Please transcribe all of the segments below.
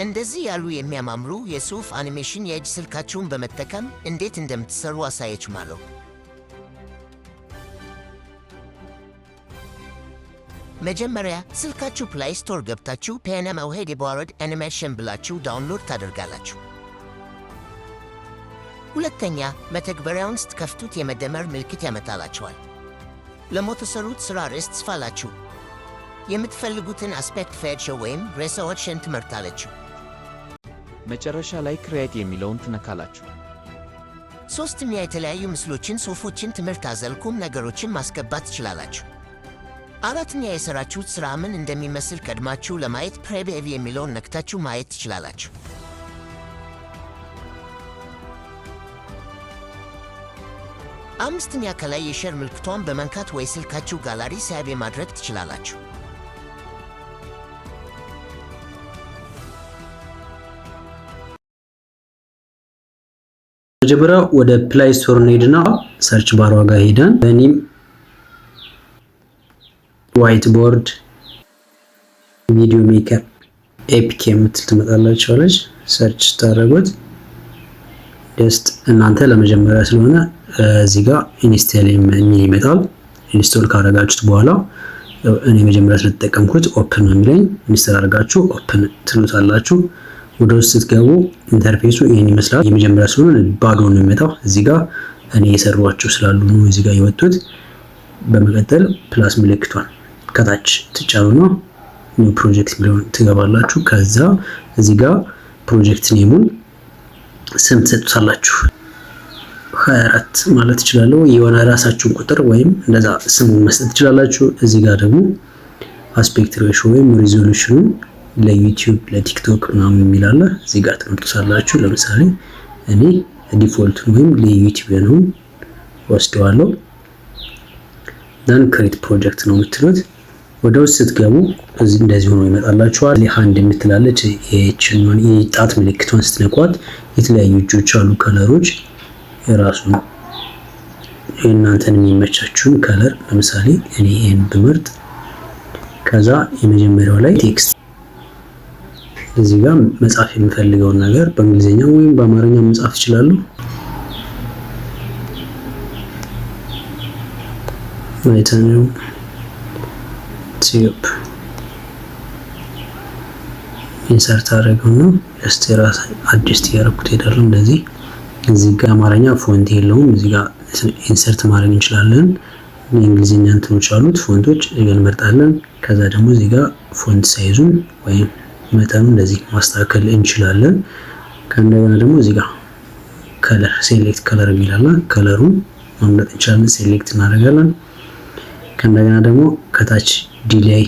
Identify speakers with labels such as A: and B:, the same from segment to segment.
A: እንደዚህ ያሉ የሚያማምሩ የጽሑፍ አኒሜሽን የእጅ ስልካችሁን በመጠቀም እንዴት እንደምትሰሩ አሳያችኋለሁ። መጀመሪያ ስልካችሁ ፕላይ ስቶር ገብታችሁ ፔንመውሄድ የባወርድ አኒሜሽን ብላችሁ ዳውንሎድ ታደርጋላችሁ። ሁለተኛ መተግበሪያውን ስትከፍቱት የመደመር ምልክት ያመጣላችኋል። ለምትሰሩት ሥራ ርዕስ ትጽፋላችሁ። የምትፈልጉትን አስፔክት ሬሽዮ ወይም ሬዞሉሽን ትመርጣላችሁ።
B: መጨረሻ ላይ ክሬት የሚለውን ትነካላችሁ።
A: ሶስተኛ የተለያዩ ምስሎችን፣ ጽሑፎችን፣ ትምህርት አዘል ቁም ነገሮችን ማስገባት ትችላላችሁ። አራተኛ የሰራችሁት ሥራ ምን እንደሚመስል ቀድማችሁ ለማየት ፕሪቪው የሚለውን ነክታችሁ ማየት ትችላላችሁ። አምስተኛ ከላይ የሼር ምልክቷን በመንካት ወይ ስልካችሁ ጋላሪ ሴቭ ማድረግ ትችላላችሁ።
C: መጀመሪያ ወደ ፕላይ ስቶር እንሄድና ሰርች ባሯ ጋር ሄደን በኒም ዋይት ቦርድ ቪዲዮ ሜከር ኤፒኬ የምትል ትመጣላችኋለች። ሰርች ታደርጉት ጀስት እናንተ ለመጀመሪያ ስለሆነ እዚህ ጋር ኢንስቶል የሚል ይመጣል። ኢንስቶል ካደረጋችሁት በኋላ እኔ መጀመሪያ ስለተጠቀምኩት ኦፕን ነው የሚለኝ። ኢንስቶል አድርጋችሁ ኦፕን ትሉታላችሁ። ወደ ውስጥ ስትገቡ ኢንተርፌሱ ይሄን ይመስላል። የመጀመሪያ ስለሆነ ባዶ ነው የሚመጣው። እዚህ ጋር እኔ የሰሯቸው ስላሉ ነው እዚህ ጋር የወጡት። በመቀጠል ፕላስ ምልክቷን ከታች ትጫኑና ኒው ፕሮጀክት ሚሊዮን ትገባላችሁ። ከዛ እዚህ ጋር ፕሮጀክት ኔሙን ስም ትሰጡታላችሁ። 24 ማለት ትችላላችሁ። የሆነ ራሳችሁን ቁጥር ወይም እንደዛ ስሙን መስጠት ትችላላችሁ። እዚህ ጋር ደግሞ አስፔክት ሬሽዮ ወይም ሪዞሉሽኑን ለዩቲዩብ ለቲክቶክ ምናምን የሚል አለ። እዚህ ጋር ትመርጡታላችሁ። ለምሳሌ እኔ ዲፎልቱን ወይም ለዩቲዩብ ነው ወስደዋለሁ። ዳን ክሬት ፕሮጀክት ነው የምትሉት። ወደ ውስጥ ስትገቡ እዚህ እንደዚህ ሆኖ ይመጣላችኋል። ሃንድ የምትላለች የጣት ምልክቷን ስትነኳት የተለያዩ እጆች አሉ፣ ከለሮች የራሱን እናንተን የሚመቻችሁን ከለር ለምሳሌ እኔ ይሄን ብመርጥ ከዛ የመጀመሪያው ላይ ቴክስት እዚህ ጋር መጻፍ የምፈልገውን ነገር በእንግሊዘኛ ወይም በአማርኛ መጻፍ ይችላሉ። አይተነው ቲዩብ ኢንሰርት አደረገውና ጀስት ራስ አድጀስት ያደረኩት ሄዳለሁ። እንደዚህ እዚህ ጋር አማርኛ ፎንት የለውም። እዚህ ጋር ኢንሰርት ማድረግ እንችላለን። የእንግሊዘኛ እንትኖች አሉት ፎንቶች እዚህ ጋር እንመርጣለን። ከዛ ደግሞ እዚህ ጋር ፎንት ሳይዙን ወይም መጠኑ እንደዚህ ማስተካከል እንችላለን። ከእንደገና ደግሞ እዚህ ጋር ከለር ሴሌክት ከለር የሚላል ከለሩን መምረጥ እንችላለን። ሴሌክት እናደርጋለን። ከእንደገና ደግሞ ከታች ዲሌይ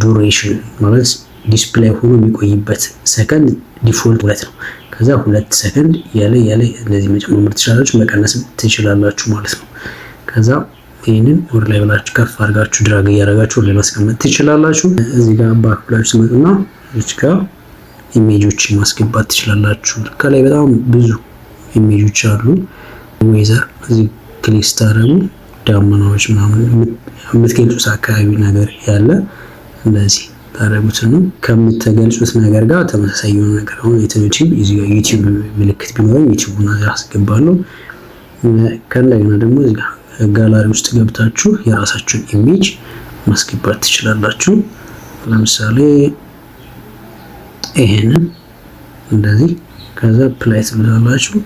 C: ዱሬሽን ማለት ዲስፕሌይ ሆኖ የሚቆይበት ሰከንድ ዲፎልት 2 ነው። ከዛ 2 ሰከንድ ያለ እንደዚህ መጨመር ትችላላችሁ፣ መቀነስም ትችላላችሁ ማለት ነው። ከዛ ይሄንን ወር ላይ ብላችሁ ከፍ አድርጋችሁ ድራግ እያደረጋችሁ ወር ላይ ማስቀመጥ ትችላላችሁ። እዚህ ጋር ባክ ብላችሁ ትመጡና እዚህ ጋር ኢሜጆችን ማስገባት ትችላላችሁ። ከላይ በጣም ብዙ ኢሜጆች አሉ። ዌዘር እዚህ ክሊክ ስታደርጉ ዳመናዎች ምናምን የምትገልጹት አካባቢ ነገር ያለ እንደዚህ ታደርጉት ነው። ከምትገልጹት ነገር ጋር ተመሳሳይ የሆነ ነገር አሁን ዩቲዩብ ምልክት ቢኖርም ዩቲዩብን አስገባለሁ። ከእንደገና ደግሞ እዚህ ጋር ጋላሪ ውስጥ ገብታችሁ የራሳችሁን ኢሜጅ ማስገባት ትችላላችሁ። ለምሳሌ ይሄንን እንደዚህ ከዛ ፕላይ ትብላላችሁ።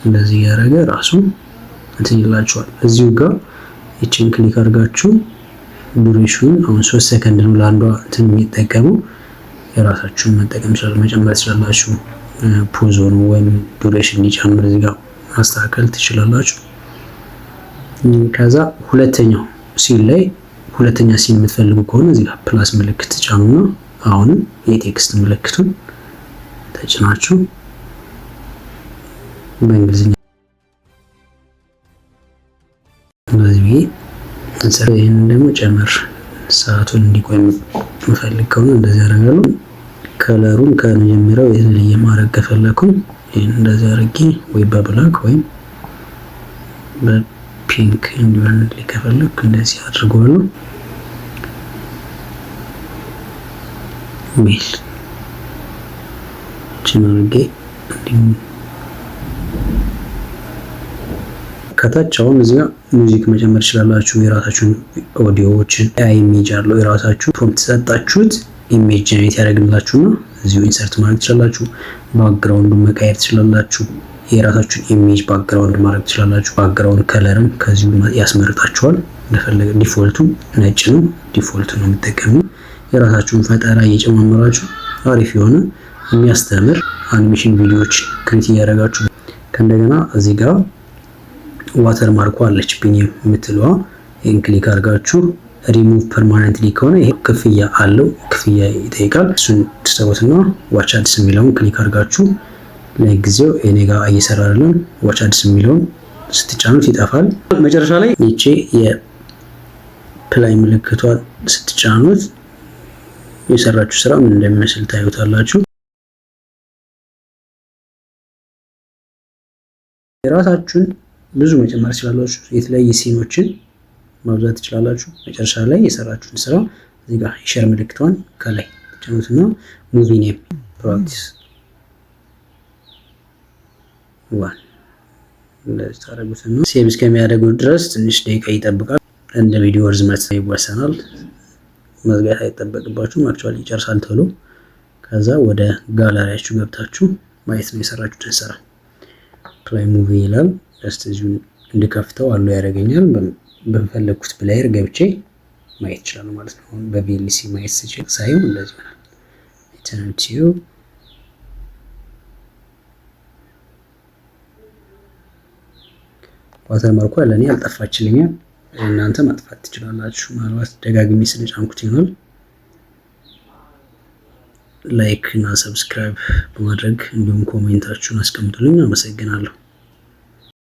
C: እንደዚህ ያደረገ ራሱ እንትን ይላችኋል። እዚሁ ጋር እቺን ክሊክ አድርጋችሁ ዱሬሽኑን አሁን 3 ሰከንድ ነው ለአንዷ እንትን የሚጠቀመው የራሳችሁን መጠቀም ይችላል መጨመር ትችላላችሁ። ፖዝ ሆኖ ወይም ዱሬሽን እንዲጨምር እዚህ ጋር ማስተካከል ትችላላችሁ። ከዛ ሁለተኛው ሲል ላይ ሁለተኛ ሲል የምትፈልጉ ከሆነ እዚህ ጋር ፕላስ ምልክት ተጫኑና አሁንም የቴክስት ምልክቱን ተጭናችሁ በእንግሊዝኛ እንደዚህ ይሄንን ደግሞ ጨምር ሰዓቱን እንዲቆይ የምፈልግ ከሆነ እንደዚህ አደርጋለሁ። ከለሩን ከመጀመሪያው የተለየ ማድረግ ከፈለኩኝ ይሄን እንደዚህ አድርጌ ወይ በብላክ ወይም በፒንክ እንዲሆን ከፈለኩ እንደዚህ አድርገዋለሁ። ሜል ችናርጌ ከታች አሁን እዚህ ጋር ሙዚክ መጨመር ትችላላችሁ። የራሳችሁን ኦዲዮዎችን ኢሜጅ አለው የራሳችሁ ፕሮምፕት ሰጣችሁት ኢሜጅ ጀነሬት ያደርግላችሁና እዚሁ ኢንሰርት ማድረግ ትችላላችሁ። ባክግራውንዱን መቀየር ትችላላችሁ። የራሳችሁን ኢሜጅ ባክግራውንድ ማድረግ ትችላላችሁ። ባክግራውንድ ከለርም ከዚሁ ያስመርጣችኋል። እንደፈለገ ዲፎልቱ ነጭ ነው፣ ዲፎልቱ ነው የምትጠቀሙት። የራሳችሁን ፈጠራ እየጨማመራችሁ አሪፍ የሆነ የሚያስተምር አኒሜሽን ቪዲዮዎች ክሬት እያደረጋችሁ ከእንደገና እዚህ ጋር ዋተር ማርኩ አለች ፒን የምትለዋ ይሄን ክሊክ አድርጋችሁ ሪሙቭ ፐርማነንትሊ ከሆነ ይሄ ክፍያ አለው፣ ክፍያ ይጠይቃል። እሱን ትሰሩትና ዋች አድስ የሚለውን ክሊክ አድርጋችሁ ለጊዜው እኔ ጋር እየሰራ አይደለም፣ ዋች አድስ የሚለውን ስትጫኑት ይጠፋል። መጨረሻ ላይ ይቺ የፕላይ ምልክቷን ስትጫኑት የሰራችሁ ስራ ምን እንደሚመስል ታዩታላችሁ። የራሳችሁን ብዙ መጨመር ትችላላችሁ። የተለያየ ሲኖችን ማብዛት ትችላላችሁ። መጨረሻ ላይ የሰራችሁን ስራ እዚህ ጋር የሼር ምልክቷን ከላይ ተጫኑትና ሙቪ ኔም ፕራክቲስ ዋን እንደዚህ ታደርጉትና ሴቭ እስከሚያደርጉ ድረስ ትንሽ ደቂቃ ይጠብቃል። እንደ ቪዲዮ ርዝመት ይወሰናል። መዝጋት አይጠበቅባችሁም። አክቹአሊ ይጨርሳል ቶሎ። ከዛ ወደ ጋላሪያችሁ ገብታችሁ ማየት ነው የሰራችሁትን ስራ። ፕላይ ሙቪ ይላል። ጀስት እዚሁ እንድከፍተው አሉ ያደርገኛል። በፈለኩት ፕሌየር ገብቼ ማየት ይችላል ማለት ነው። አሁን በቪኤልሲ ማየት ስችል ሳይው እንደዚህ ይሆናል። ኢንተርኔቲዩ ዋተር ማርኩ ለኔ አልጠፋችልኝም። እናንተ ማጥፋት ትችላላችሁ። ምናልባት ደጋግሜ ስለጫንኩት ይሆናል። ላይክ እና ሰብስክራይብ በማድረግ እንዲሁም ኮሜንታችሁን አስቀምጡልኝ። አመሰግናለሁ።